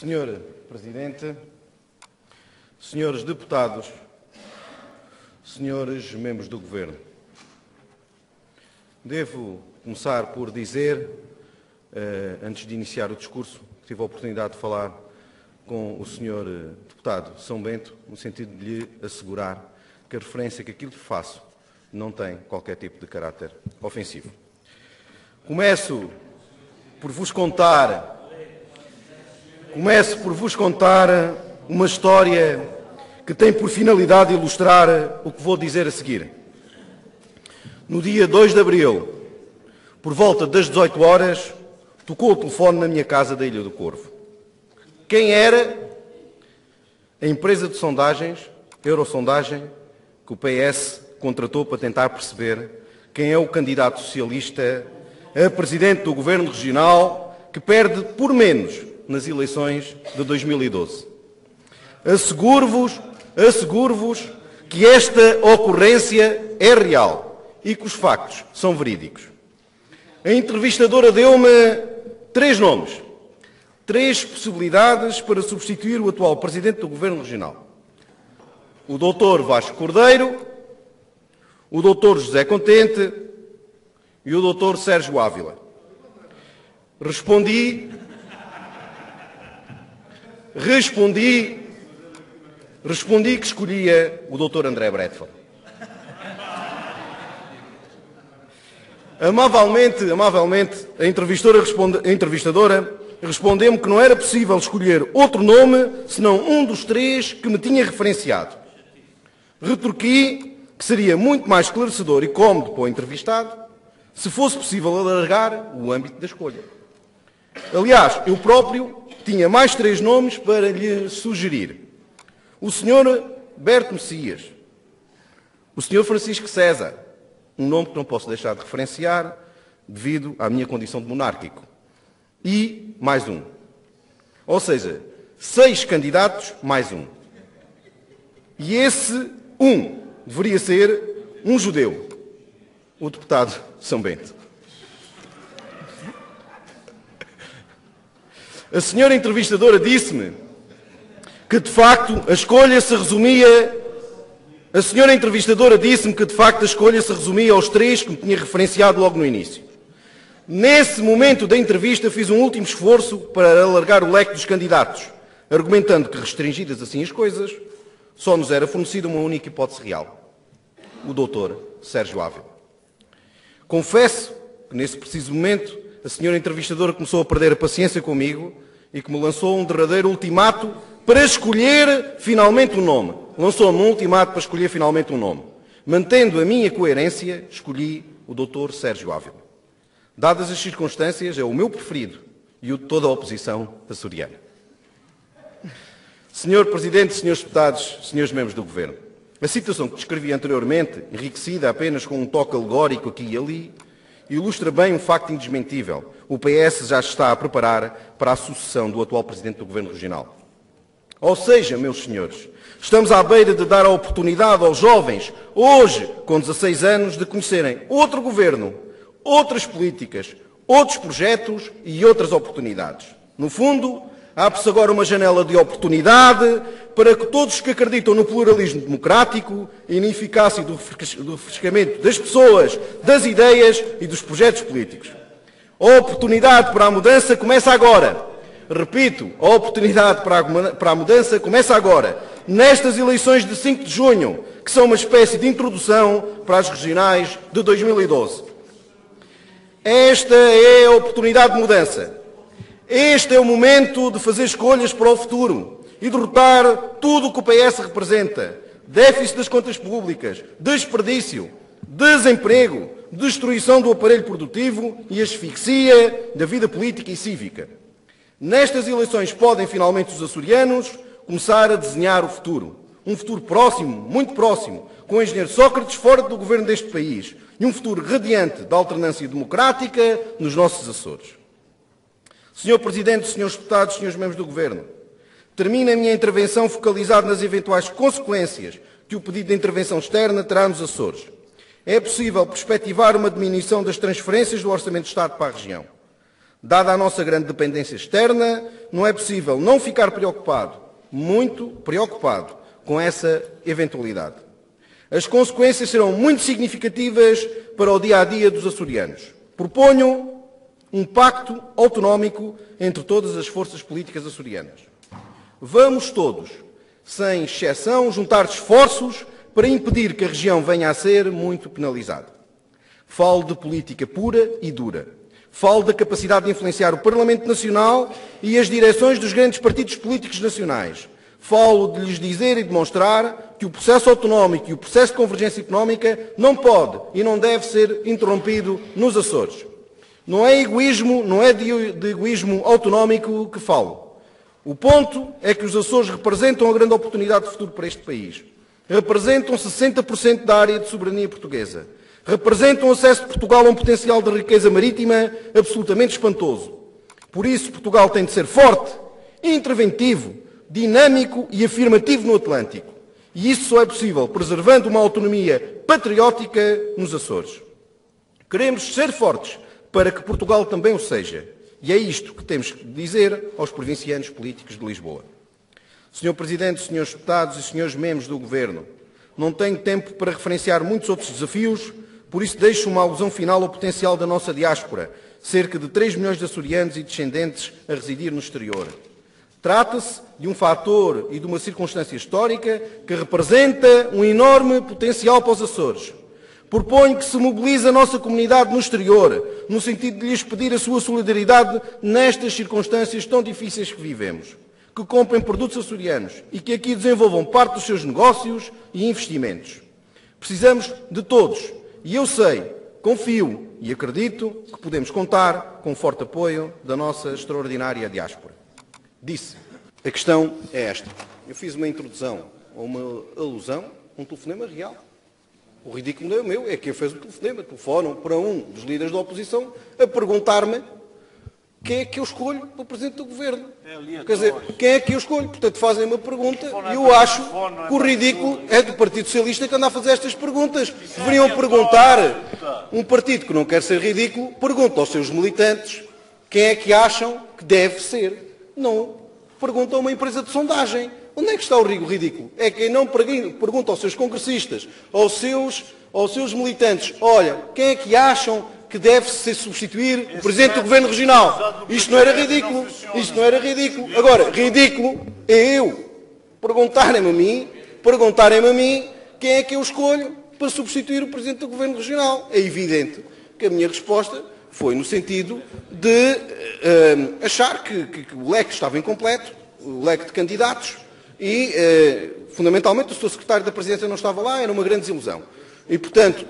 Senhor Presidente, senhores deputados, senhores membros do Governo, devo começar por dizer, antes de iniciar o discurso, que tive a oportunidade de falar com o senhor deputado São Bento, no sentido de lhe assegurar que a referência que aquilo que faço não tem qualquer tipo de caráter ofensivo. Começo por vos contar uma história que tem por finalidade ilustrar o que vou dizer a seguir. No dia 2 de abril, por volta das 18 horas, tocou o telefone na minha casa da Ilha do Corvo. Quem era? A empresa de sondagens, Eurosondagem, que o PS contratou para tentar perceber quem é o candidato socialista a presidente do Governo Regional que perde por menos nas eleições de 2012. Asseguro-vos que esta ocorrência é real e que os factos são verídicos. A entrevistadora deu-me 3 nomes, 3 possibilidades para substituir o atual Presidente do Governo Regional. O Dr. Vasco Cordeiro, o Dr. José Contente e o Dr. Sérgio Ávila. Respondi que escolhia o Dr. André Bradford. Amavelmente, a entrevistadora respondeu-me que não era possível escolher outro nome senão um dos 3 que me tinha referenciado. Retorqui que seria muito mais esclarecedor e cómodo para o entrevistado se fosse possível alargar o âmbito da escolha. Aliás, eu próprio tinha mais 3 nomes para lhe sugerir. O Sr. Berto Messias, o Sr. Francisco César, um nome que não posso deixar de referenciar devido à minha condição de monárquico, e mais um. Ou seja, 6 candidatos mais um. E esse um deveria ser um judeu, o deputado São Bento. A senhora entrevistadora disse-me que, de facto, a escolha se resumia aos 3 que me tinha referenciado logo no início. Nesse momento da entrevista fiz um último esforço para alargar o leque dos candidatos, argumentando que, restringidas assim as coisas, só nos era fornecida uma única hipótese real: o Dr. Sérgio Ávila. Confesso que, nesse preciso momento, a senhora entrevistadora começou a perder a paciência comigo e que me lançou um derradeiro ultimato para escolher finalmente um nome. Lançou-me um ultimato para escolher finalmente um nome. Mantendo a minha coerência, escolhi o Dr. Sérgio Ávila. Dadas as circunstâncias, é o meu preferido e o de toda a oposição açoriana. Senhor Presidente, senhores deputados, senhores membros do Governo, a situação que descrevi anteriormente, enriquecida apenas com um toque alegórico aqui e ali, ilustra bem um facto indesmentível. O PS já está a preparar para a sucessão do atual Presidente do Governo Regional. Ou seja, meus senhores, estamos à beira de dar a oportunidade aos jovens, hoje com 16 anos, de conhecerem outro governo, outras políticas, outros projetos e outras oportunidades. No fundo, abre-se agora uma janela de oportunidade para que todos que acreditam no pluralismo democrático e na eficácia do refrescamento das pessoas, das ideias e dos projetos políticos. A oportunidade para a mudança começa agora. Repito, a oportunidade para a mudança começa agora, nestas eleições de 5 de junho, que são uma espécie de introdução para as regionais de 2012. Esta é a oportunidade de mudança. Este é o momento de fazer escolhas para o futuro e derrotar tudo o que o PS representa: déficit das contas públicas, desperdício, desemprego, destruição do aparelho produtivo e asfixia da vida política e cívica. Nestas eleições podem finalmente os açorianos começar a desenhar o futuro. Um futuro próximo, muito próximo, com o engenheiro Sócrates fora do governo deste país e um futuro radiante da alternância democrática nos nossos Açores. Senhor Presidente, senhores deputados, senhores membros do Governo, termino a minha intervenção focalizado nas eventuais consequências que o pedido de intervenção externa terá nos Açores. É possível perspectivar uma diminuição das transferências do Orçamento de Estado para a região. Dada a nossa grande dependência externa, não é possível não ficar preocupado, muito preocupado, com essa eventualidade. As consequências serão muito significativas para o dia-a-dia dos açorianos. Proponho um pacto autonómico entre todas as forças políticas açorianas. Vamos todos, sem exceção, juntar esforços para impedir que a região venha a ser muito penalizada. Falo de política pura e dura. Falo da capacidade de influenciar o Parlamento Nacional e as direções dos grandes partidos políticos nacionais. Falo de lhes dizer e demonstrar que o processo autonómico e o processo de convergência económica não pode e não deve ser interrompido nos Açores. Não é egoísmo, não é de egoísmo autonómico que falo. O ponto é que os Açores representam a grande oportunidade de futuro para este país. Representam 60% da área de soberania portuguesa. Representam o acesso de Portugal a um potencial de riqueza marítima absolutamente espantoso. Por isso, Portugal tem de ser forte, interventivo, dinâmico e afirmativo no Atlântico. E isso só é possível preservando uma autonomia patriótica nos Açores. Queremos ser fortes para que Portugal também o seja. E é isto que temos que dizer aos provincianos políticos de Lisboa. Sr. Presidente, Srs. Deputados e Srs. Membros do Governo, não tenho tempo para referenciar muitos outros desafios, por isso deixo uma alusão final ao potencial da nossa diáspora, cerca de 3 milhões de açorianos e descendentes a residir no exterior. Trata-se de um fator e de uma circunstância histórica que representa um enorme potencial para os Açores. Proponho que se mobilize a nossa comunidade no exterior, no sentido de lhes pedir a sua solidariedade nestas circunstâncias tão difíceis que vivemos. Que comprem produtos açorianos e que aqui desenvolvam parte dos seus negócios e investimentos. Precisamos de todos e eu sei, confio e acredito que podemos contar com o forte apoio da nossa extraordinária diáspora. Disse, a questão é esta. Eu fiz uma introdução ou uma alusão a um telefonema real. O ridículo não é o meu, é quem fez o telefonema. Telefonam para um dos líderes da oposição a perguntar-me quem é que eu escolho para o Presidente do Governo. Quer dizer, quem é que eu escolho? Portanto, fazem uma pergunta e eu acho que o ridículo é do Partido Socialista que anda a fazer estas perguntas. Deveriam perguntar, um partido que não quer ser ridículo, pergunta aos seus militantes quem é que acham que deve ser. Não pergunta a uma empresa de sondagem. Onde é que está o ridículo? É quem não pergunta aos seus congressistas, aos seus militantes, olha, quem é que acham que deve-se substituir o Presidente do Governo Regional? Isto não era ridículo. Isto não era ridículo. Agora, ridículo é eu perguntarem-me a mim quem é que eu escolho para substituir o Presidente do Governo Regional. É evidente que a minha resposta foi no sentido de achar que o leque estava incompleto, o leque de candidatos, e, fundamentalmente, o Sr. Secretário da Presidência não estava lá, era uma grande desilusão. E, portanto,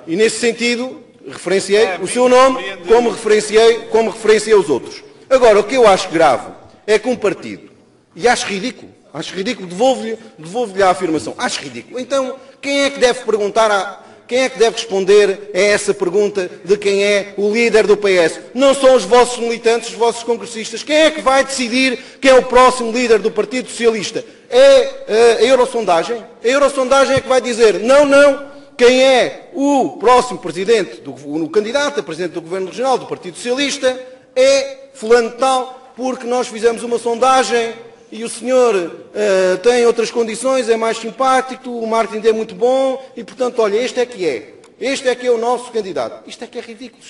e nesse sentido, referenciei o seu nome como referenciei os outros. Agora, o que eu acho grave é que um partido, e acho ridículo, devolvo-lhe a afirmação, acho ridículo. Então, quem é que deve quem é que deve responder a essa pergunta de quem é o líder do PS? Não são os vossos militantes, os vossos congressistas. Quem é que vai decidir quem é o próximo líder do Partido Socialista? É a Eurosondagem? A Eurosondagem é que vai dizer, não, quem é o próximo presidente, o candidato a presidente do Governo Regional do Partido Socialista é fulano de tal, porque nós fizemos uma sondagem e o senhor tem outras condições, é mais simpático, o marketing é muito bom e, portanto, olha, este é que é o nosso candidato. Isto é que é ridículo,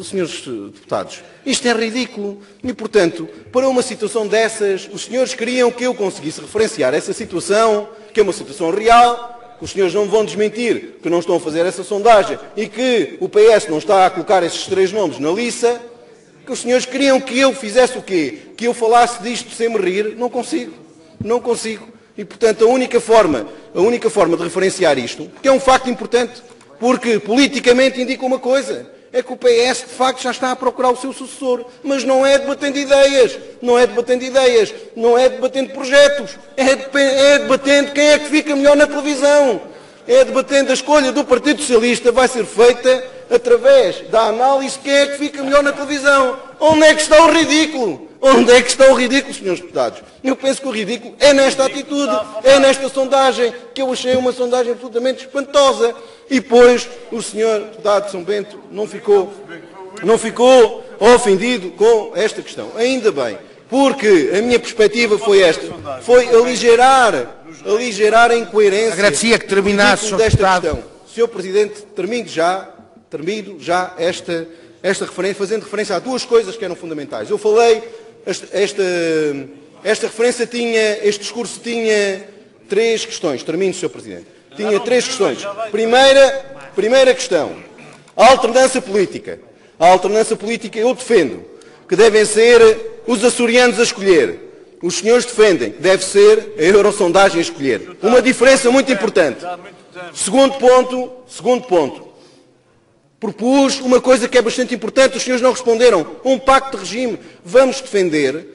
senhores deputados. Isto é ridículo. E, portanto, para uma situação dessas, os senhores queriam que eu conseguisse referenciar essa situação, que é uma situação real, que os senhores não vão desmentir que não estão a fazer essa sondagem e que o PS não está a colocar esses 3 nomes na liça. Que os senhores queriam que eu fizesse o quê? Que eu falasse disto sem me rir? Não consigo. E, portanto, a única forma de referenciar isto, que é um facto importante, porque politicamente indica uma coisa, é que o PS, de facto, já está a procurar o seu sucessor. Mas não é debatendo ideias, não é debatendo projetos, é debatendo quem é que fica melhor na televisão. É debatendo a escolha do Partido Socialista, vai ser feita através da análise de quem é que fica melhor na televisão. Onde é que está o ridículo? Onde é que está o ridículo, senhores deputados? Eu penso que o ridículo é nesta atitude, é nesta sondagem, que eu achei uma sondagem absolutamente espantosa. E depois o senhor deputado de São Bento não ficou ofendido com esta questão. ainda bem, porque a minha perspectiva foi esta, foi aligerar a incoerência Agradecia que terminasse, Sr. desta Deputado. questão. Sr. Presidente, termino já esta referência, fazendo referência a duas coisas que eram fundamentais. Eu falei, esta referência tinha, este discurso tinha três questões. Termino, Sr. Presidente. Tinha três questões. Primeira questão, a alternância política. A alternância política eu defendo que devem ser os açorianos a escolher. Os senhores defendem que deve ser a Eurosondagem a escolher. Uma diferença muito importante. Segundo ponto. Propus uma coisa que é bastante importante, os senhores não responderam. Um pacto de regime. Vamos defender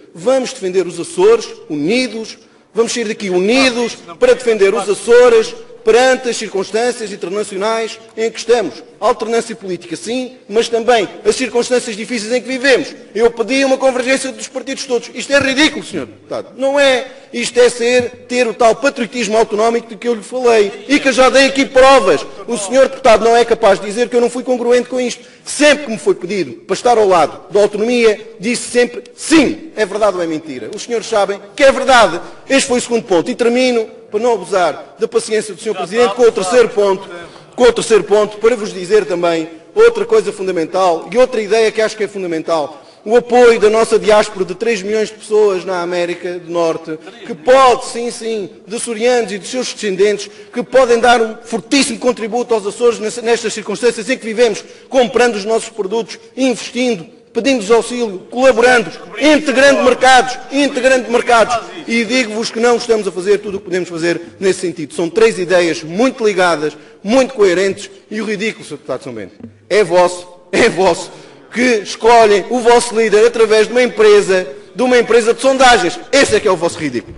os Açores unidos, vamos sair daqui unidos para defender os Açores perante as circunstâncias internacionais em que estamos. Alternância política, sim, mas também as circunstâncias difíceis em que vivemos. Eu pedi uma convergência dos partidos todos. Isto é ridículo, Sr. Deputado. Não é. Isto é ter o tal patriotismo autonómico de que eu lhe falei e que eu já dei aqui provas. O Sr. Deputado não é capaz de dizer que eu não fui congruente com isto. Sempre que me foi pedido para estar ao lado da autonomia, disse sempre sim. É verdade ou é mentira? Os senhores sabem que é verdade. Este foi o segundo ponto. E termino, para não abusar da paciência do Sr. Presidente, com o terceiro ponto, para vos dizer também outra coisa fundamental e outra ideia que acho que é fundamental. O apoio da nossa diáspora de 3 milhões de pessoas na América do Norte, que pode, sim, de açorianos e dos seus descendentes, que podem dar um fortíssimo contributo aos Açores nestas circunstâncias em que vivemos, comprando os nossos produtos, investindo, pedindo-nos auxílio, colaborando, integrando mercados. E digo-vos que não estamos a fazer tudo o que podemos fazer nesse sentido. São 3 ideias muito ligadas, muito coerentes e o ridículo, Sr. Deputado São Bento, é vosso, que escolhem o vosso líder através de uma empresa de sondagens. Esse é que é o vosso ridículo.